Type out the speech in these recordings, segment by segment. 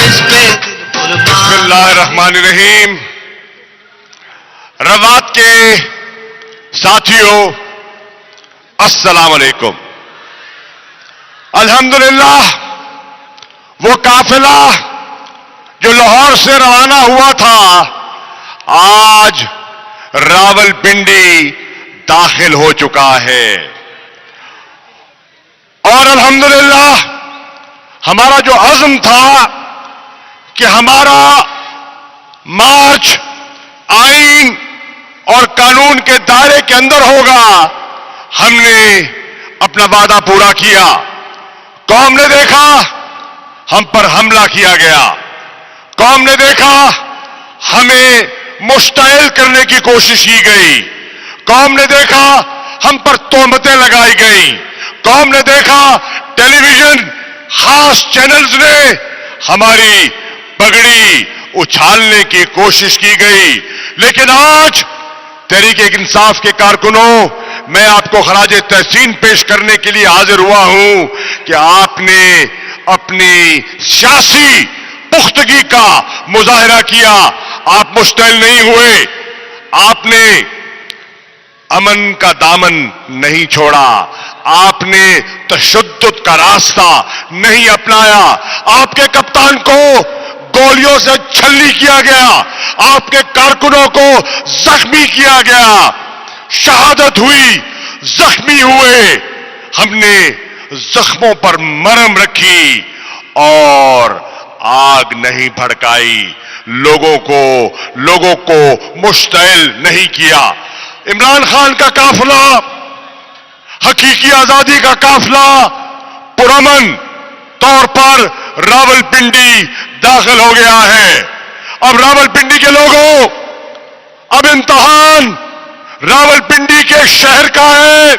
بسم اللہ الرحمن الرحیم. روات کے ساتھیوں السلام علیکم. الحمدللہ وہ قافلہ جو لاہور سے روانہ ہوا تھا آج راولپنڈی داخل ہو چکا ہے، اور الحمدللہ ہمارا جو عزم تھا کہ ہمارا مارچ آئین اور قانون کے دائرے کے اندر ہوگا، ہم نے اپنا وعدہ پورا کیا. قوم نے دیکھا ہم پر حملہ کیا گیا، قوم نے دیکھا ہمیں مشتعل کرنے کی کوشش کی گئی، قوم نے دیکھا ہم پر تہمتیں لگائی گئیں، قوم نے دیکھا ٹیلی ویژن خاص چینلز نے ہماری پگڑی اچھالنے کی کوشش کی گئی. لیکن آج تحریک انصاف کے کارکنوں، میں آپ کو خراج تحسین پیش کرنے کے لیے حاضر ہوا ہوں کہ آپ نے اپنی سیاسی پختگی کا مظاہرہ کیا. آپ مشتعل نہیں ہوئے، آپ نے امن کا دامن نہیں چھوڑا، آپ نے تشدد کا راستہ نہیں اپنایا. آپ کے کپتان کو گولیوں سے چھلنی کیا گیا، آپ کے کارکنوں کو زخمی کیا گیا، شہادت ہوئی، زخمی ہوئے. ہم نے زخموں پر مرہم رکھی اور آگ نہیں بھڑکائی، لوگوں کو مشتعل نہیں کیا. عمران خان کا قافلہ، حقیقی آزادی کا قافلہ پرامن طور پر راولپنڈی داخل ہو گیا ہے. اب راولپنڈی کے لوگوں، اب امتحان راولپنڈی کے شہر کا ہے،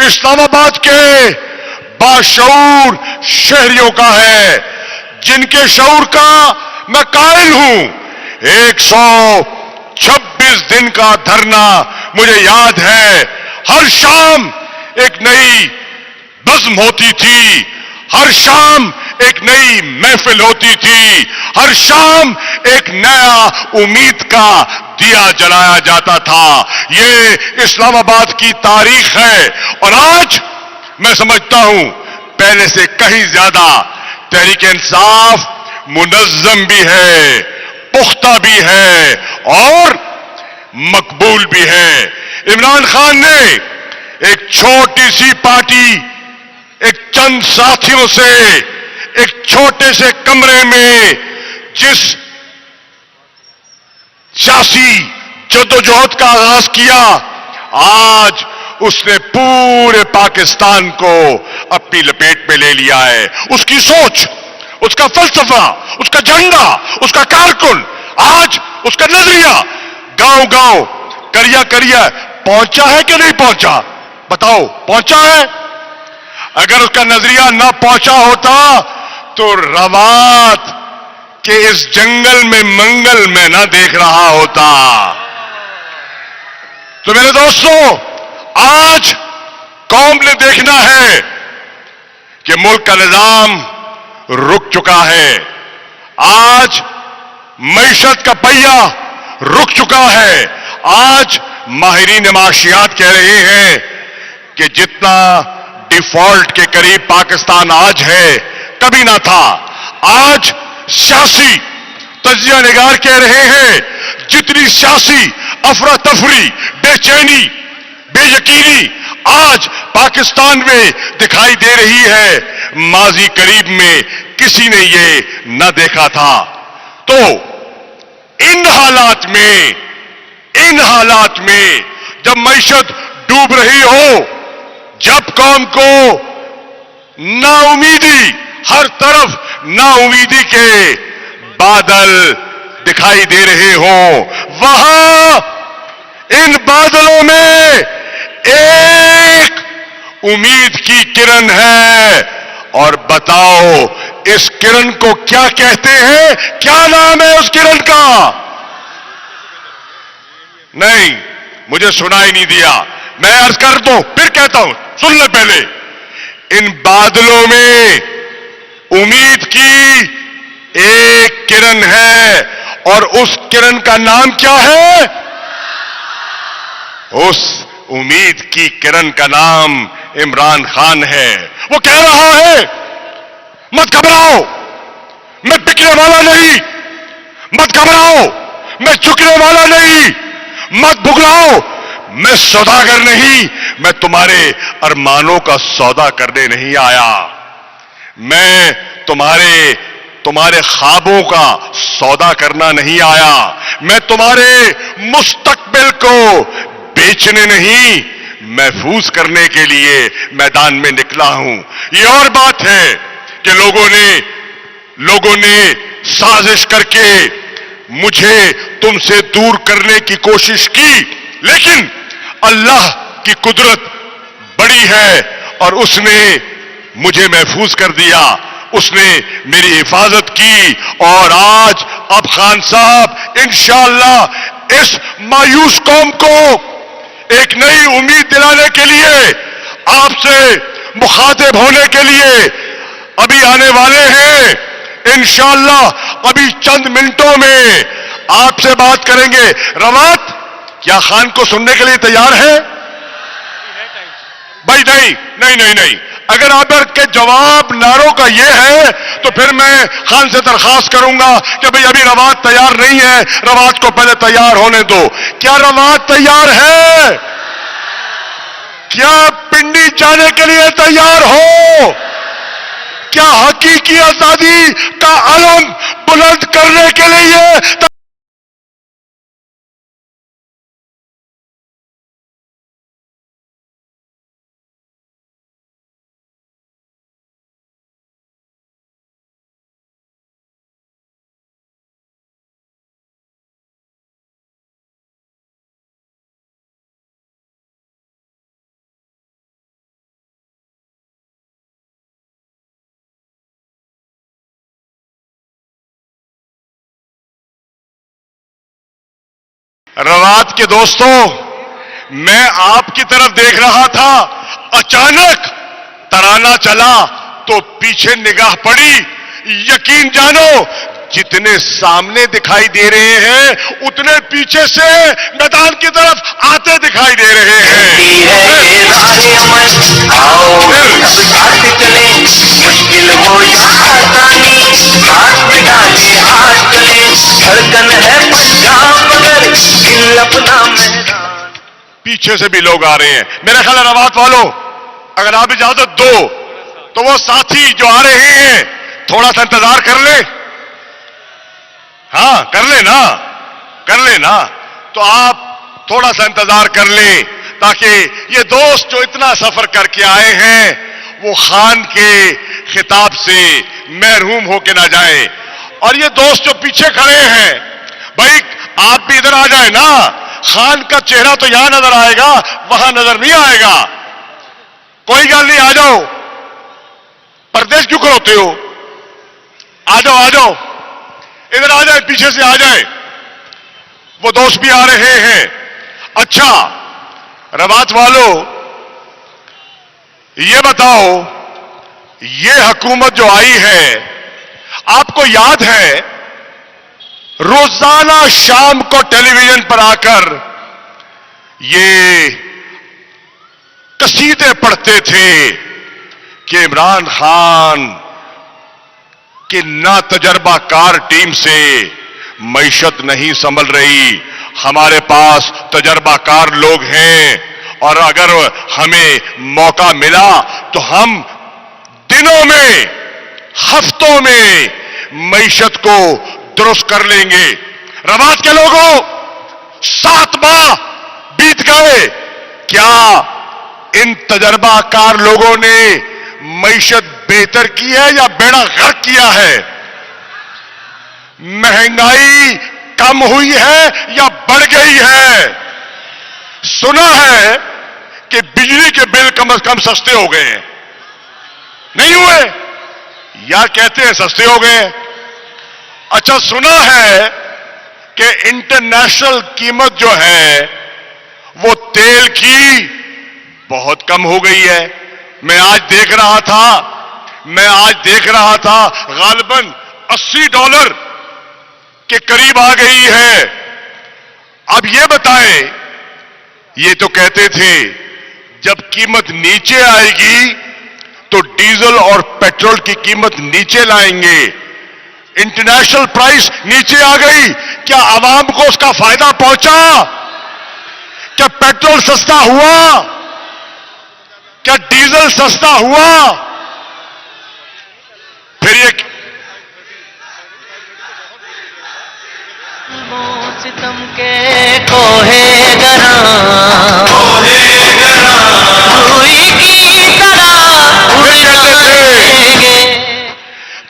اسلام آباد کے باشعور شہریوں کا ہے، جن کے شعور کا میں قائل ہوں. 126 دن کا دھرنا مجھے یاد ہے. ہر شام ایک نئی بزم ہوتی تھی، ہر شام ایک نئی محفل ہوتی تھی، ہر شام ایک نیا امید کا دیا جلایا جاتا تھا. یہ اسلام آباد کی تاریخ ہے. اور آج میں سمجھتا ہوں پہلے سے کہیں زیادہ تحریک انصاف منظم بھی ہے، پختہ بھی ہے اور مقبول بھی ہے. عمران خان نے ایک چھوٹی سی پارٹی، ایک چند ساتھیوں سے ایک چھوٹے سے کمرے میں جس سیاسی جدوجہد کا آغاز کیا، آج اس نے پورے پاکستان کو اپنی لپیٹ میں لے لیا ہے. اس کی سوچ، اس کا فلسفہ، اس کا جھنڈا، اس کا کارکن، آج اس کا نظریہ گاؤں گاؤں، کریا کریا پہنچا ہے کہ نہیں پہنچا؟ بتاؤ، پہنچا ہے؟ اگر اس کا نظریہ نہ پہنچا ہوتا تو روات کے اس جنگل میں منگل میں نہ دیکھ رہا ہوتا. تو میرے دوستوں، آج قوم نے دیکھنا ہے کہ ملک کا نظام رک چکا ہے، آج معیشت کا پہیہ رک چکا ہے. آج ماہرین معاشیات کہہ رہے ہیں کہ جتنا ڈیفالٹ کے قریب پاکستان آج ہے کبھی نہ تھا. آج سیاسی تجزیہ نگار کہہ رہے ہیں جتنی سیاسی افراتفری، بے چینی، بے یقینی آج پاکستان میں دکھائی دے رہی ہے، ماضی قریب میں کسی نے یہ نہ دیکھا تھا. تو ان حالات میں جب معیشت ڈوب رہی ہو، جب قوم کو نا امیدی، ہر طرف نا امیدی کے بادل دکھائی دے رہے ہوں، وہاں ان بادلوں میں ایک امید کی کرن ہے. اور بتاؤ اس کرن کو کیا کہتے ہیں؟ کیا نام ہے اس کرن کا؟ نہیں، مجھے سنائی نہیں دیا. میں عرض کر دوں، پھر کہتا ہوں، سن لے پہلے. ان بادلوں میں امید کی ایک کرن ہے اور اس کرن کا نام کیا ہے؟ اس امید کی کرن کا نام عمران خان ہے. وہ کہہ رہا ہے مت گھبراؤ میں بکنے والا نہیں، مت گھبراؤ میں جھکنے والا نہیں، مت بگلاؤ میں سوداگر نہیں، میں تمہارے ارمانوں کا سودا کرنے نہیں آیا، میں تمہارے خوابوں کا سودا کرنا نہیں آیا، میں تمہارے مستقبل کو بیچنے نہیں محفوظ کرنے کے لیے میدان میں نکلا ہوں. یہ اور بات ہے کہ لوگوں نے سازش کر کے مجھے تم سے دور کرنے کی کوشش کی، لیکن اللہ کی قدرت بڑی ہے اور اس نے مجھے محفوظ کر دیا، اس نے میری حفاظت کی. اور آج اب خان صاحب انشاءاللہ اس مایوس قوم کو ایک نئی امید دلانے کے لیے، آپ سے مخاطب ہونے کے لیے ابھی آنے والے ہیں. انشاءاللہ ابھی چند منٹوں میں آپ سے بات کریں گے. روات کیا خان کو سننے کے لیے تیار ہے؟ بھائی نہیں. اگر آپ کے جواب ناروں کا یہ ہے تو پھر میں خان سے درخواست کروں گا کہ بھئی ابھی روات تیار نہیں ہے، روات کو پہلے تیار ہونے دو. کیا روات تیار ہے؟ کیا پنڈی جانے کے لیے تیار ہو؟ کیا حقیقی آزادی کا علم بلند کرنے کے لیے روات کے دوستوں، میں آپ کی طرف دیکھ رہا تھا، اچانک ترانہ چلا تو پیچھے نگاہ پڑی. یقین جانو جتنے سامنے دکھائی دے رہے ہیں اتنے پیچھے سے میدان کی طرف آتے دکھائی دے رہے ہیں. پیچھے سے بھی لوگ آ رہے ہیں. میرا خیال ہے روات والوں اگر آپ اجازت دو تو وہ ساتھی جو آ رہے ہیں تھوڑا سا انتظار کر لیں. ہاں کر لیں نا تو آپ تھوڑا سا انتظار کر لیں تاکہ یہ دوست جو اتنا سفر کر کے آئے ہیں وہ خان کے خطاب سے محروم ہو کے نہ جائیں. اور یہ دوست جو پیچھے کھڑے ہیں بھائی آپ بھی ادھر آ جائیں نا. خان کا چہرہ تو یہاں نظر آئے گا، وہاں نظر نہیں آئے گا. کوئی گل نہیں، آ جاؤ. پردیش کیوں کروتے ہو؟ آ جاؤ ادھر آ جائیں، پیچھے سے آ جائیں. وہ دوست بھی آ رہے ہیں. اچھا روات والو یہ بتاؤ، یہ حکومت جو آئی ہے آپ کو یاد ہے روزانہ شام کو ٹیلی ویژن پر آ کر یہ قصیدے پڑھتے تھے کہ عمران خان کہ نا تجربہ کار ٹیم سے معیشت نہیں سنبھل رہی، ہمارے پاس تجربہ کار لوگ ہیں اور اگر ہمیں موقع ملا تو ہم دنوں میں ہفتوں میں معیشت کو درست کر لیں گے. روات کے لوگوں 7 ماہ بیت گئے، کیا ان تجربہ کار لوگوں نے معیشت بہتر کی ہے یا بیڑا غرق کیا ہے؟ مہنگائی کم ہوئی ہے یا بڑھ گئی ہے؟ سنا ہے کہ بجلی کے بل کم از کم سستے ہو گئے ہیں. نہیں ہوئے یا کہتے ہیں سستے ہو گئے؟ اچھا سنا ہے کہ انٹرنیشنل قیمت جو ہے وہ تیل کی بہت کم ہو گئی ہے. میں آج دیکھ رہا تھا غالباً $80 کے قریب آ گئی ہے. اب یہ بتائیں, یہ تو کہتے تھے جب قیمت نیچے آئے گی تو ڈیزل اور پیٹرول کی قیمت نیچے لائیں گے. انٹرنیشنل پرائس نیچے آ گئی, کیا عوام کو اس کا فائدہ پہنچا؟ کیا پیٹرول سستا ہوا؟ کیا ڈیزل سستا ہوا؟ پھر یہ ستم کے کوہے گراں روئی کی طرح اڑ جائیں گے.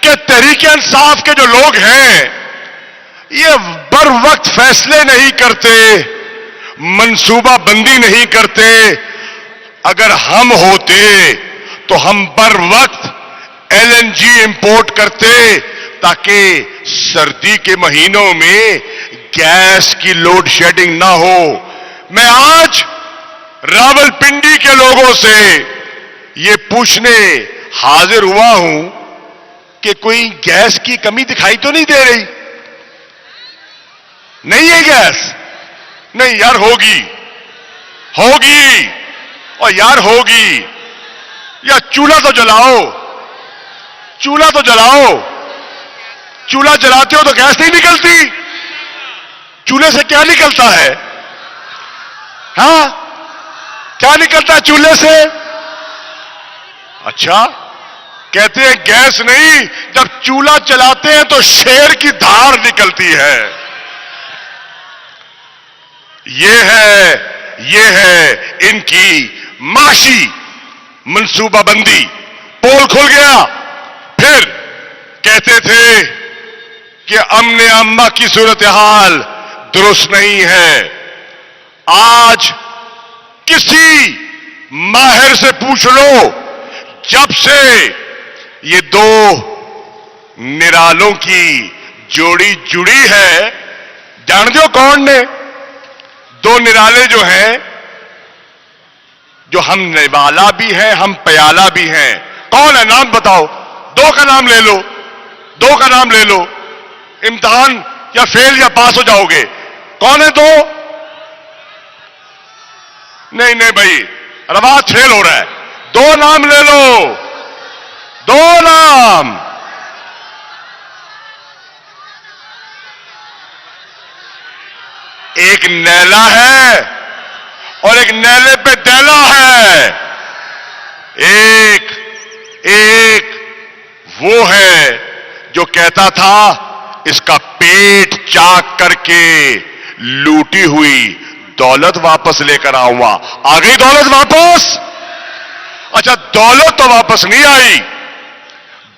کہ تحریک انصاف کے جو لوگ ہیں یہ بر وقت فیصلے نہیں کرتے, منصوبہ بندی نہیں کرتے. اگر ہم ہوتے تو ہم بر وقت LNG امپورٹ کرتے تاکہ سردی کے مہینوں میں گیس کی لوڈ شیڈنگ نہ ہو. میں آج راولپنڈی کے لوگوں سے یہ پوچھنے حاضر ہوا ہوں کہ کوئی گیس کی کمی دکھائی تو نہیں دے رہی؟ نہیں ہے گیس؟ نہیں یار, ہوگی اور یار ہوگی. یا چولہا تو جلاؤ, چولہا جلاتے ہو تو گیس نہیں نکلتی. چولہے سے کیا نکلتا ہے؟ ہاں, کیا نکلتا ہے چولہے سے؟ اچھا, کہتے ہیں گیس نہیں, جب چولہا چلاتے ہیں تو شیر کی دھار نکلتی ہے. یہ ہے ان کی معاشی منصوبہ بندی. پول کھل گیا. پھر کہتے تھے کہ امن عامہ کی صورتحال درست نہیں ہے. آج کسی ماہر سے پوچھ لو, جب سے یہ دو نرالوں کی جوڑی جڑی ہے, جانتے ہو کون نے؟ دو نرالے جو ہیں, جو ہم نوالا بھی ہیں ہم پیالہ بھی ہیں. کون ہے؟ نام بتاؤ. دو کا نام لے لو, امتحان یا فیل یا پاس ہو جاؤ گے. کون ہے دو؟ نہیں بھائی, رواج فیل ہو رہا ہے. دو نام لے لو, دو نام. ایک نیلا ہے اور ایک نیلے پہ دیلا ہے. ایک وہ ہے جو کہتا تھا اس کا پیٹ چاک کر کے لوٹی ہوئی دولت واپس لے کر آؤں گا. آ گئی دولت واپس؟ اچھا, دولت تو واپس نہیں آئی,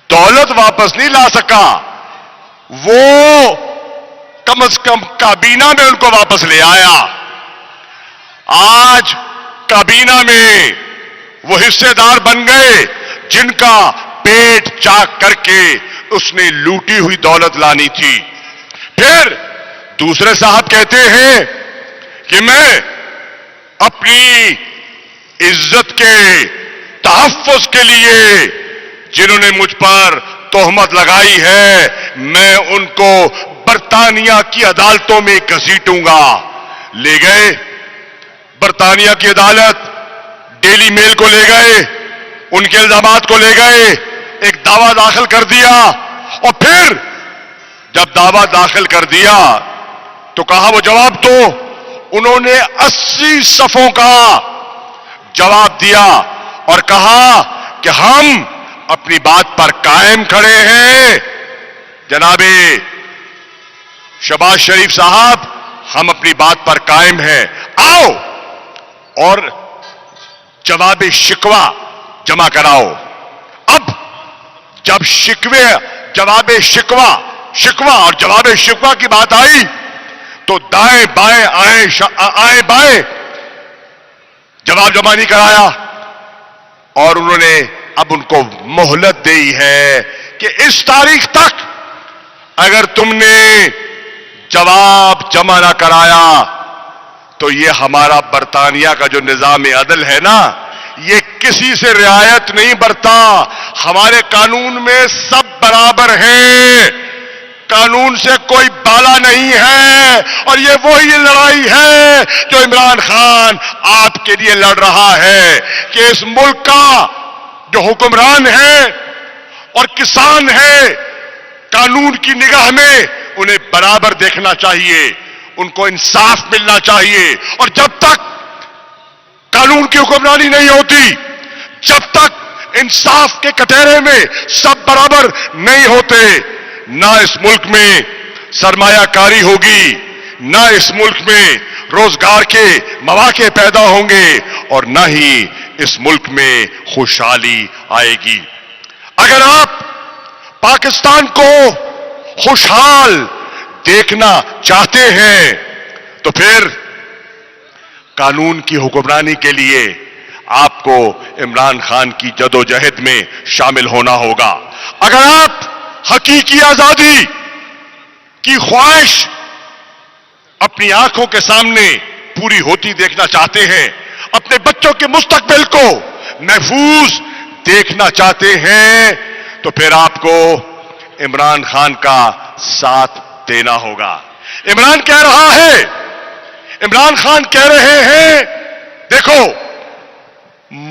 دولت واپس نہیں لا سکا. وہ کم از کم کابینہ میں ان کو واپس لے آیا. آج کابینہ میں وہ حصے دار بن گئے جن کا پیٹ چاک کر کے اس نے لوٹی ہوئی دولت لانی تھی. پھر دوسرے صاحب کہتے ہیں کہ میں اپنی عزت کے تحفظ کے لیے جنہوں نے مجھ پر تہمت لگائی ہے میں ان کو برطانیہ کی عدالتوں میں گھسیٹوں گا. لے گئے برطانیہ کی عدالت, ڈیلی میل کو لے گئے, ان کے الزامات کو لے گئے, ایک دعویٰ داخل کر دیا. اور پھر جب دعویٰ داخل کر دیا تو کہا وہ جواب دو. انہوں نے 80 صفوں کا جواب دیا اور کہا کہ ہم اپنی بات پر قائم کھڑے ہیں. جناب شہباز شریف صاحب, ہم اپنی بات پر قائم ہیں. آؤ اور جواب شکوہ جمع کراؤ. اب جب جواب شکوہ اور جواب شکوہ کی بات آئی تو دائیں بائیں آئیں بائیں جواب جمع نہیں کرایا. اور انہوں نے اب ان کو مہلت دی ہے کہ اس تاریخ تک اگر تم نے جواب جمع نہ کرایا تو یہ ہمارا برطانیہ کا جو نظام عدل ہے نا, یہ کسی سے رعایت نہیں برتا. ہمارے قانون میں سب برابر ہیں. قانون سے کوئی بالا نہیں ہے، اور یہ وہی لڑائی ہے جو عمران خان آپ کے لیے لڑ رہا ہے کہ اس ملک کا جو حکمران ہے اور کسان ہے، قانون کی نگاہ میں انہیں برابر دیکھنا چاہیے، ان کو انصاف ملنا چاہیے، اور جب تک قانون کی حکمرانی نہیں ہوتی، جب تک انصاف کے کٹہرے میں سب برابر نہیں ہوتے، نہ اس ملک میں سرمایہ کاری ہوگی، نہ اس ملک میں روزگار کے مواقع پیدا ہوں گے، اور نہ ہی اس ملک میں خوشحالی آئے گی۔ اگر آپ پاکستان کو خوشحال دیکھنا چاہتے ہیں تو پھر قانون کی حکمرانی کے لیے آپ کو عمران خان کی جدوجہد میں شامل ہونا ہوگا۔ اگر آپ حقیقی آزادی کی خواہش اپنی آنکھوں کے سامنے پوری ہوتی دیکھنا چاہتے ہیں، اپنے بچوں کے مستقبل کو محفوظ دیکھنا چاہتے ہیں، تو پھر آپ کو عمران خان کا ساتھ دینا ہوگا۔ عمران کہہ رہا ہے، عمران خان کہہ رہے ہیں، دیکھو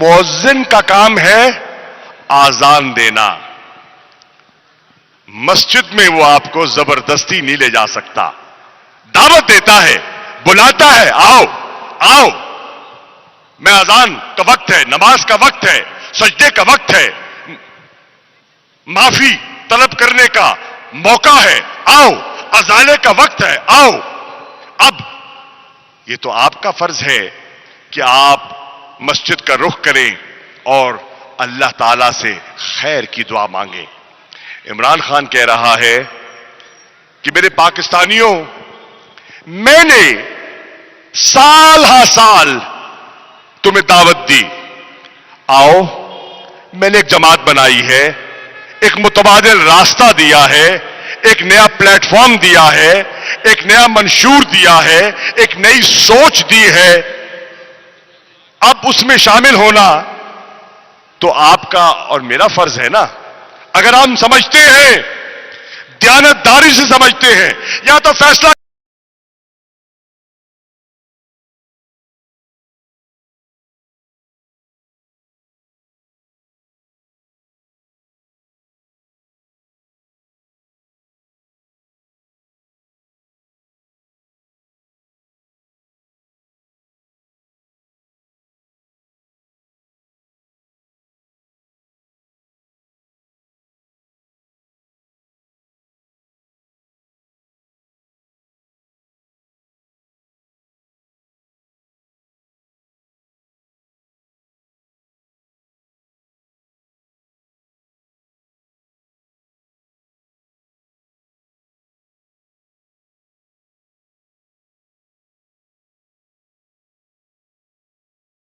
مؤذن کا کام ہے آذان دینا، مسجد میں وہ آپ کو زبردستی نہیں لے جا سکتا، دعوت دیتا ہے، بلاتا ہے، آؤ آؤ، میں اذان کا وقت ہے، نماز کا وقت ہے، سجدے کا وقت ہے، معافی طلب کرنے کا موقع ہے، آؤ، ازالے کا وقت ہے، آؤ۔ اب یہ تو آپ کا فرض ہے کہ آپ مسجد کا رخ کریں اور اللہ تعالی سے خیر کی دعا مانگیں۔ عمران خان کہہ رہا ہے کہ میرے پاکستانیوں، میں نے سال ہا سال تمہیں دعوت دی، آؤ، میں نے ایک جماعت بنائی ہے، ایک متبادل راستہ دیا ہے، ایک نیا پلیٹ فارم دیا ہے، ایک نیا منشور دیا ہے، ایک نئی سوچ دی ہے، اب اس میں شامل ہونا تو آپ کا اور میرا فرض ہے نا۔ اگر ہم سمجھتے ہیں، دیانتداری سے سمجھتے ہیں، یا تو فیصلہ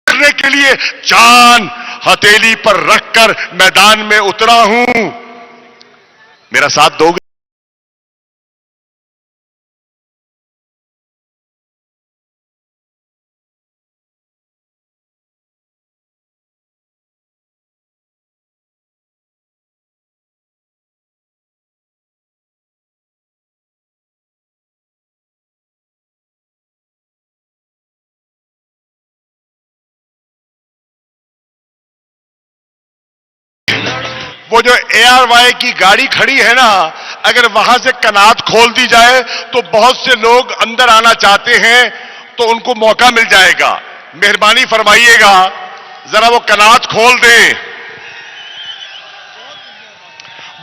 کرنے کے لیے جان ہتھیلی پر رکھ کر میدان میں اترا ہوں، میرا ساتھ دو گے؟ وہ جو اے آر وائی کی گاڑی کھڑی ہے نا، اگر وہاں سے کنات کھول دی جائے تو بہت سے لوگ اندر آنا چاہتے ہیں تو ان کو موقع مل جائے گا۔ مہربانی فرمائیے گا ذرا وہ کنات کھول دیں۔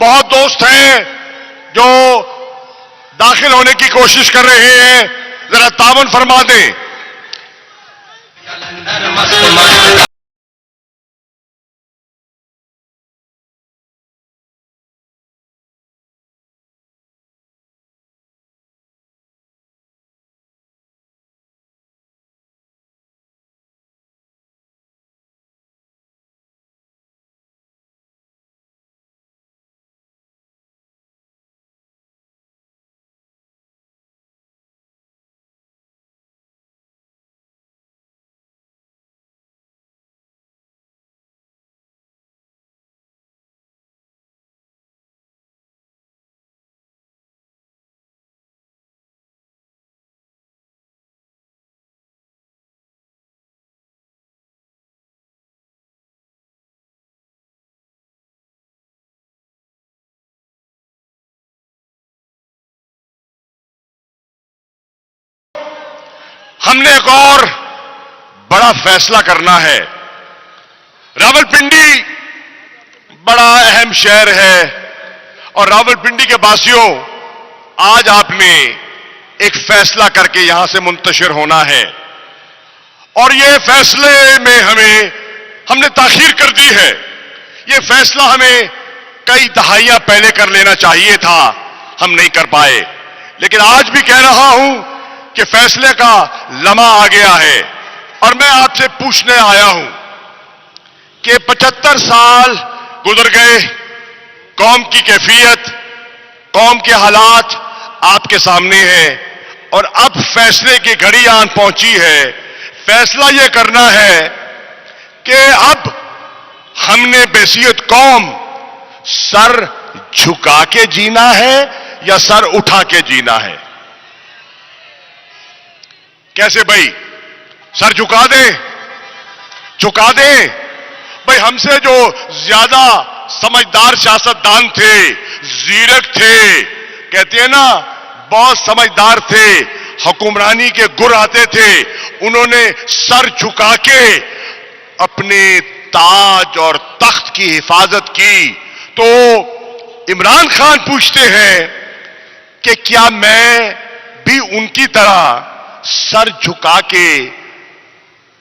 بہت دوست ہیں جو داخل ہونے کی کوشش کر رہے ہیں، ذرا تعاون فرما دیں۔ ہم نے ایک اور بڑا فیصلہ کرنا ہے. راولپنڈی بڑا اہم شہر ہے اور راولپنڈی کے باسیوں آج آپ نے ایک فیصلہ کر کے یہاں سے منتشر ہونا ہے اور یہ فیصلے میں ہم نے تاخیر کر دی ہے. یہ فیصلہ ہمیں کئی دہائیاں پہلے کر لینا چاہیے تھا, ہم نہیں کر پائے. لیکن آج بھی کہہ رہا ہوں کہ فیصلے کا لمحہ آ گیا ہے اور میں آپ سے پوچھنے آیا ہوں کہ 75 سال گزر گئے, قوم کی کیفیت, قوم کے حالات آپ کے سامنے ہیں اور اب فیصلے کی گھڑی آن پہنچی ہے. فیصلہ یہ کرنا ہے کہ اب ہم نے بحیثیت قوم سر جھکا کے جینا ہے یا سر اٹھا کے جینا ہے. کیسے بھائی؟ سر جھکا دیں, جھکا دیں. بھائی ہم سے جو زیادہ سمجھدار سیاستدان تھے, زیرک تھے, کہتے ہیں نا بہت سمجھدار تھے, حکمرانی کے گر آتے تھے, انہوں نے سر جھکا کے اپنے تاج اور تخت کی حفاظت کی. تو عمران خان پوچھتے ہیں کہ کیا میں بھی ان کی طرح سر جھکا کے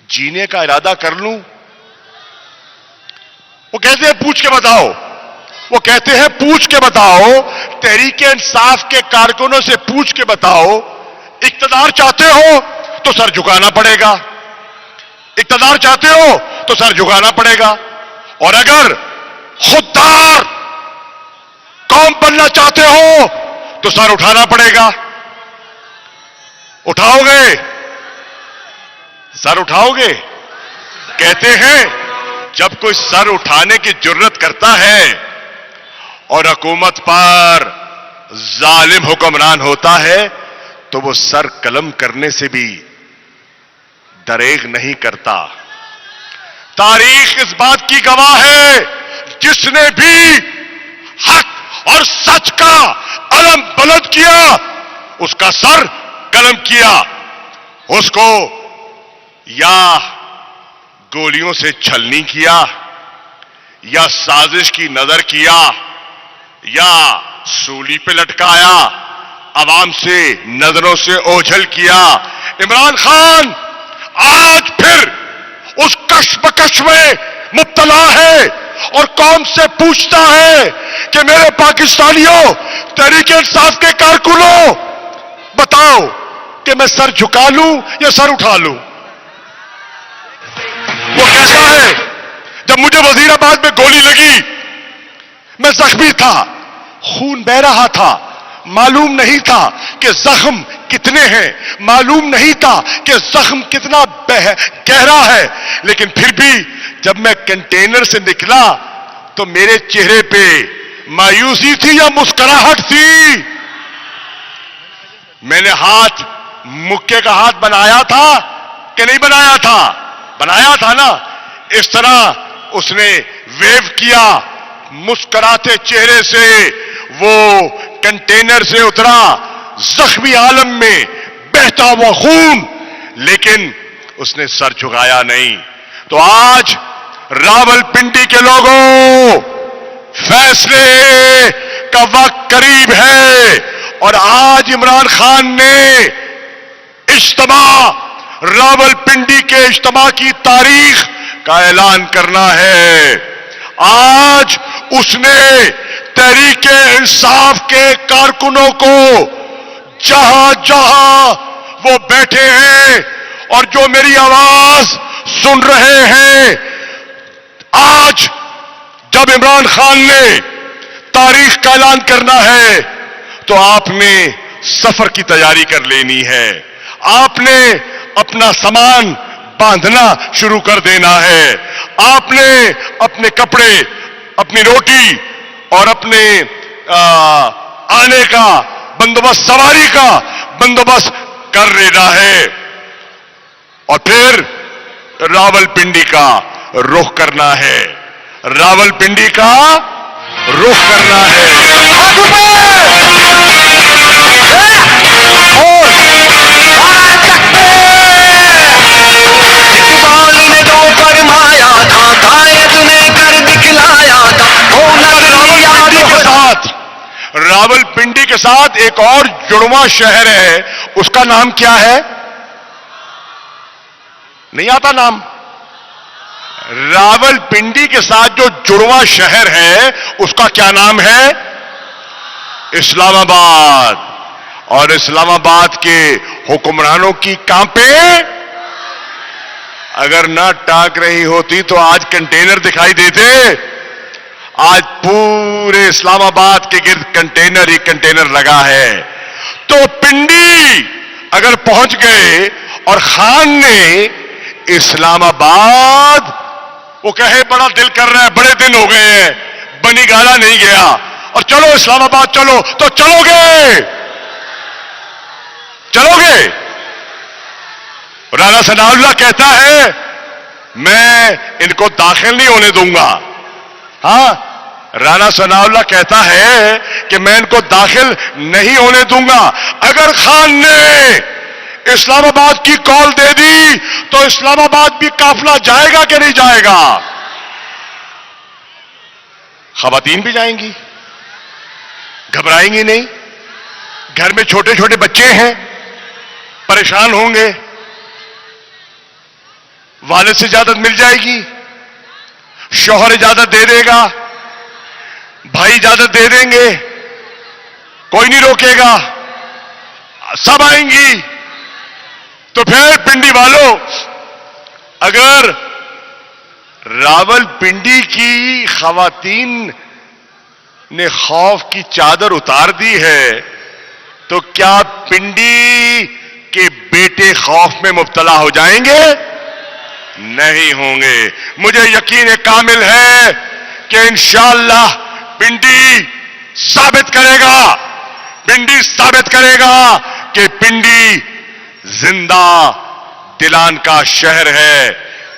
جینے کا ارادہ کر لوں؟ وہ کہتے ہیں پوچھ کے بتاؤ, وہ کہتے ہیں پوچھ کے بتاؤ, تحریک انصاف کے کارکنوں سے پوچھ کے بتاؤ. اقتدار چاہتے ہو تو سر جھکانا پڑے گا, اقتدار چاہتے ہو تو سر جھکانا پڑے گا, اور اگر خوددار قوم بننا چاہتے ہو تو سر اٹھانا پڑے گا. اٹھاؤ گے؟ سر اٹھاؤ گے؟ کہتے ہیں جب کوئی سر اٹھانے کی جرت کرتا ہے اور حکومت پر ظالم حکمران ہوتا ہے تو وہ سر قلم کرنے سے بھی دریغ نہیں کرتا. تاریخ اس بات کی گواہ ہے, جس نے بھی حق اور سچ کا علم بلند کیا اس کا سر قلم کیا. اس کو یا گولیوں سے چھلنی کیا, یا سازش کی نظر کیا, یا سولی پہ لٹکایا, عوام سے نظروں سے اوجھل کیا. عمران خان آج پھر اس کشمکش میں مبتلا ہے اور قوم سے پوچھتا ہے کہ میرے پاکستانیوں, تحریک انصاف کے کارکنوں, بتاؤ کہ میں سر جھکا لوں یا سر اٹھا لوں؟ وہ کہتا ہے جب مجھے وزیر آباد میں گولی لگی میں زخمی تھا, خون بہ رہا تھا, معلوم نہیں تھا کہ زخم کتنے ہیں, معلوم نہیں تھا کہ زخم کتنا گہرا ہے, لیکن پھر بھی جب میں کنٹینر سے نکلا تو میرے چہرے پہ مایوسی تھی یا مسکراہٹ تھی؟ میں نے ہاتھ مکے کا ہاتھ بنایا تھا کہ نہیں بنایا تھا؟ بنایا تھا نا. اس طرح اس نے ویو کیا, مسکراتے چہرے سے وہ کنٹینر سے اترا, زخمی عالم میں بہتا ہوا خون, لیکن اس نے سر جھکایا نہیں. تو آج راولپنڈی کے لوگوں, فیصلے کا وقت قریب ہے اور آج عمران خان نے اجتماع, راولپنڈی کے اجتماع کی تاریخ کا اعلان کرنا ہے. آج اس نے تحریک انصاف کے کارکنوں کو جہاں جہاں وہ بیٹھے ہیں اور جو میری آواز سن رہے ہیں, آج جب عمران خان نے تاریخ کا اعلان کرنا ہے تو آپ نے سفر کی تیاری کر لینی ہے. آپ نے اپنا سامان باندھنا شروع کر دینا ہے. آپ نے اپنے کپڑے, اپنی روٹی اور اپنے آنے کا بندوبست, سواری کا بندوبست کر لینا ہے اور پھر راولپنڈی کا رخ کرنا ہے. راولپنڈی کا رخ کرنا ہے. کے ساتھ ایک اور جڑواں شہر ہے، اس کا نام کیا ہے؟ نہیں آتا نام؟ راول پنڈی کے ساتھ جو جڑواں شہر ہے اس کا کیا نام ہے؟ اسلام آباد. اور اسلام آباد کے حکمرانوں کی کانپیں اگر نہ ٹاک رہی ہوتی تو آج کنٹینر دکھائی دیتے. آج پورے اسلام آباد کے گرد کنٹینر ہی کنٹینر لگا ہے. تو پنڈی اگر پہنچ گئے اور خان نے اسلام آباد، وہ کہے بڑا دل کر رہا ہے، بڑے دن ہو گئے ہیں بنی گالا نہیں گیا، اور چلو اسلام آباد چلو، تو چلو گے؟ چلو گے؟ رانا ثناء اللہ کہتا ہے میں ان کو داخل نہیں ہونے دوں گا. ہاں، رانا ثناء اللہ کہتا ہے کہ میں ان کو داخل نہیں ہونے دوں گا. اگر خان نے اسلام آباد کی کال دے دی تو اسلام آباد بھی قافلہ جائے گا کہ نہیں جائے گا؟ خواتین بھی جائیں گی، گھبرائیں گی نہیں. گھر میں چھوٹے چھوٹے بچے ہیں، پریشان ہوں گے، والد سے اجازت مل جائے گی، شوہر اجازت دے دے گا، بھائی اجازت دے دیں گے، کوئی نہیں روکے گا، سب آئیں گی. تو پھر پنڈی والوں، اگر راول پنڈی کی خواتین نے خوف کی چادر اتار دی ہے تو کیا پنڈی کے بیٹے خوف میں مبتلا ہو جائیں گے؟ نہیں ہوں گے. مجھے یقین کامل ہے کہ انشاءاللہ پنڈی ثابت کرے گا، پنڈی ثابت کرے گا کہ پنڈی زندہ دلان کا شہر ہے،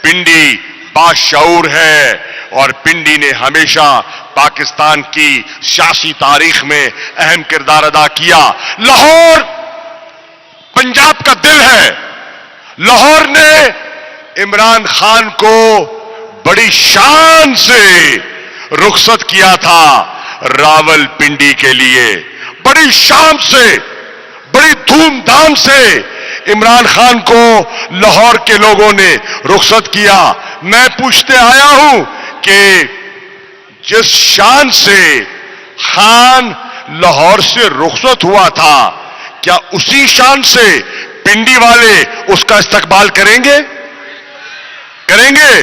پنڈی باشعور ہے، اور پنڈی نے ہمیشہ پاکستان کی سیاسی تاریخ میں اہم کردار ادا کیا. لاہور پنجاب کا دل ہے. لاہور نے عمران خان کو بڑی شان سے رخصت کیا تھا راول پنڈی کے لیے. بڑی شان سے، بڑی دھوم دھام سے عمران خان کو لاہور کے لوگوں نے رخصت کیا. میں پوچھتے آیا ہوں کہ جس شان سے خان لاہور سے رخصت ہوا تھا، کیا اسی شان سے پنڈی والے اس کا استقبال کریں گے؟ کریں گے؟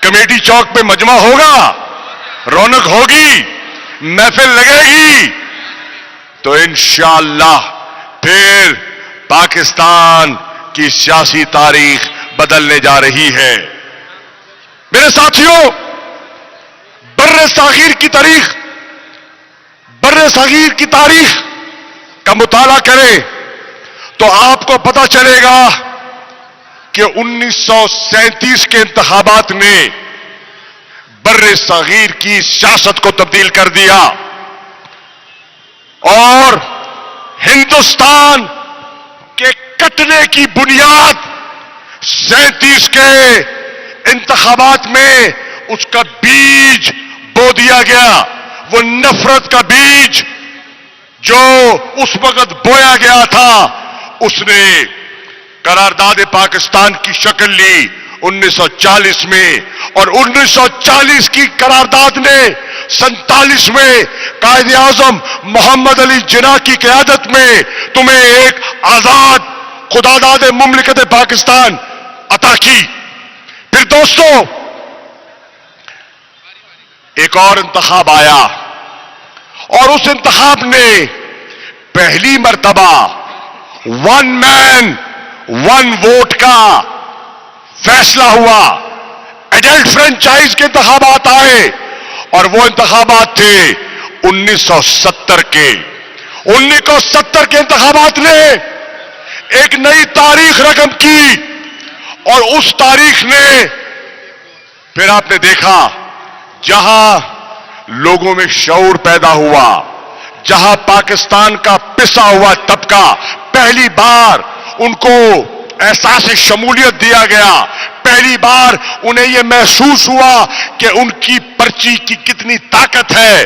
کمیٹی چوک پہ مجمع ہوگا، رونق ہوگی، محفل لگے گی، تو انشاءاللہ پھر پاکستان کی سیاسی تاریخ بدلنے جا رہی ہے. میرے ساتھیوں، بر صغیر کی تاریخ کا مطالعہ کریں تو آپ کو پتا چلے گا کہ 1937 کے انتخابات نے بر صغیر کی سیاست کو تبدیل کر دیا، اور ہندوستان کے کٹنے کی بنیاد 37 کے انتخابات میں اس کا بیج بو دیا گیا. وہ نفرت کا بیج جو اس وقت بویا گیا تھا، اس نے قرارداد پاکستان کی شکل لی 1940 میں، اور 1940 کی قرارداد نے 47 میں قائد اعظم محمد علی جناح کی قیادت میں تمہیں ایک آزاد خداداد مملکت پاکستان عطا کی. پھر دوستو، ایک اور انتخاب آیا، اور اس انتخاب نے پہلی مرتبہ ون مین ون ووٹ کا فیصلہ ہوا. ایڈلٹ فرنچائز کے انتخابات آئے، اور وہ انتخابات تھے 1970 کے. 1970 کے انتخابات نے ایک نئی تاریخ رقم کی، اور اس تاریخ نے پھر آپ نے دیکھا جہاں لوگوں میں شعور پیدا ہوا، جہاں پاکستان کا پسا ہوا طبقہ پہلی بار ان کو احساس شمولیت دیا گیا، پہلی بار انہیں یہ محسوس ہوا کہ ان کی پرچی کی کتنی طاقت ہے،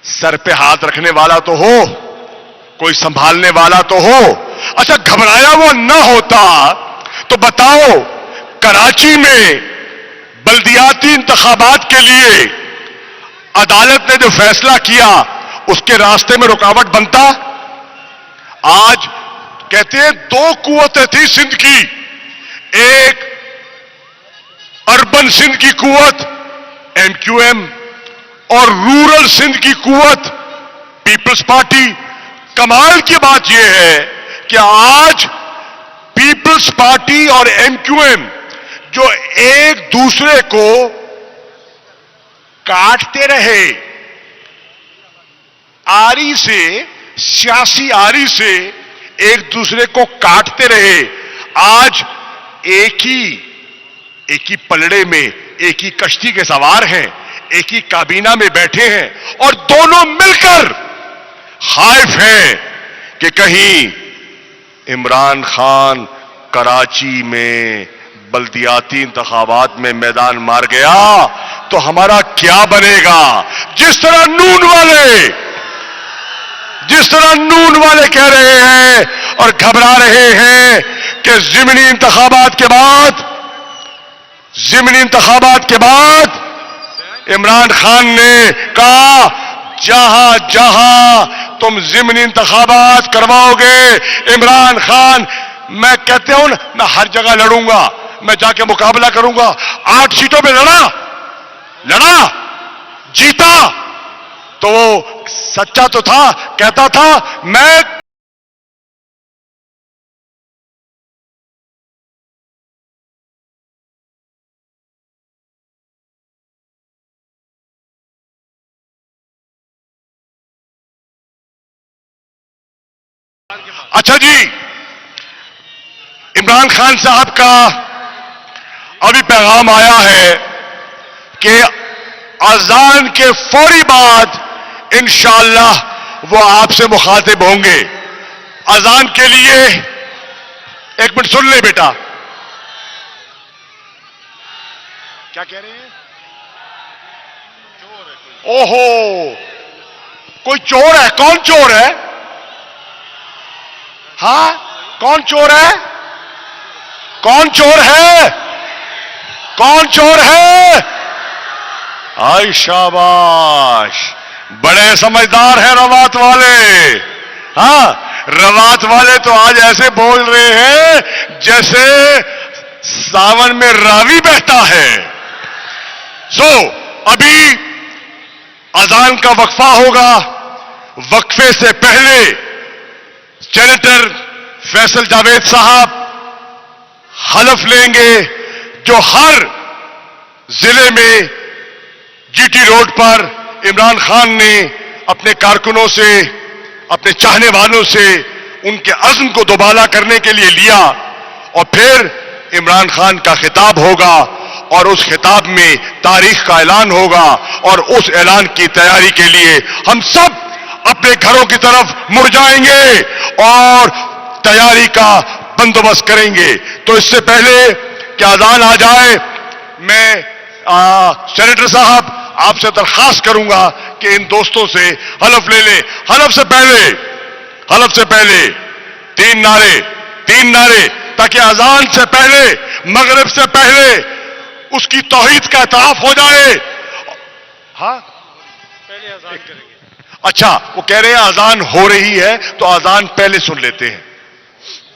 سر پہ ہاتھ رکھنے والا تو ہو, کوئی سنبھالنے والا تو ہو. اچھا گھبرایا وہ نہ ہوتا تو بتاؤ, کراچی میں بلدیاتی انتخابات کے لیے عدالت نے جو فیصلہ کیا اس کے راستے میں رکاوٹ بنتا؟ آج کہتے ہیں دو قوتیں تھی سندھ کی, ایک اربن سندھ کی قوت ایم کیو ایم اور رورل سندھ کی قوت پیپلز پارٹی. کمال کی بات یہ ہے کہ آج پیپلز پارٹی اور ایم کیو ایم جو ایک دوسرے کو کاٹتے رہے, آری سے, سیاسی آری سے ایک دوسرے کو کاٹتے رہے, آج ایک ہی پلڑے میں, ایک ہی کشتی کے سوار ہیں, ایک ہی کابینہ میں بیٹھے ہیں اور دونوں مل کر خائف ہیں کہ کہیں عمران خان کراچی میں بلدیاتی انتخابات میں میدان مار گیا تو ہمارا کیا بنے گا. جس طرح نون والے کہہ رہے ہیں اور گھبرا رہے ہیں کہ ضمنی انتخابات کے بعد عمران خان نے کہا جہاں جہاں تم ضمنی انتخابات کرواؤ گے عمران خان, میں کہتے ہوں میں ہر جگہ لڑوں گا, میں جا کے مقابلہ کروں گا. 8 سیٹوں پہ لڑا جیتا تو وہ سچا تو تھا, کہتا تھا میں اچھا جی, عمران خان صاحب کا ابھی پیغام آیا ہے کہ اذان کے فوری بعد انشاءاللہ وہ آپ سے مخاطب ہوں گے. اذان کے لیے 1 منٹ سن لے بیٹا, کیا کہہ رہے ہیں؟ اوہو, کوئی چور ہے. کون چور ہے؟ ہاں کون چور ہے؟ کون چور ہے؟ کون چور ہے؟ آئی شاباش, بڑے سمجھدار ہیں روات والے. ہاں روات والے تو آج ایسے بول رہے ہیں جیسے ساون میں راوی بہتا ہے. ابھی اذان کا وقفہ ہوگا. وقفے سے پہلے سینیٹر فیصل جاوید صاحب حلف لیں گے جو ہر ضلع میں جی ٹی روڈ پر عمران خان نے اپنے کارکنوں سے, اپنے چاہنے والوں سے ان کے عزم کو دوبالا کرنے کے لیے لیا. اور پھر عمران خان کا خطاب ہوگا اور اس خطاب میں تاریخ کا اعلان ہوگا, اور اس اعلان کی تیاری کے لیے ہم سب اپنے گھروں کی طرف مڑ جائیں گے اور تیاری کا بندوبست کریں گے. تو اس سے پہلے کہ اذان آ جائے, میں سینیٹر صاحب آپ سے درخواست کروں گا کہ ان دوستوں سے حلف لے لیں. حلف سے پہلے 3 نعرے تاکہ اذان سے پہلے, مغرب سے پہلے اس کی توحید کا اعتراف ہو جائے. ہاں پہلے اذان کریں گے. اچھا, وہ کہہ رہے ہیں اذان ہو رہی ہے تو اذان پہلے سن لیتے ہیں.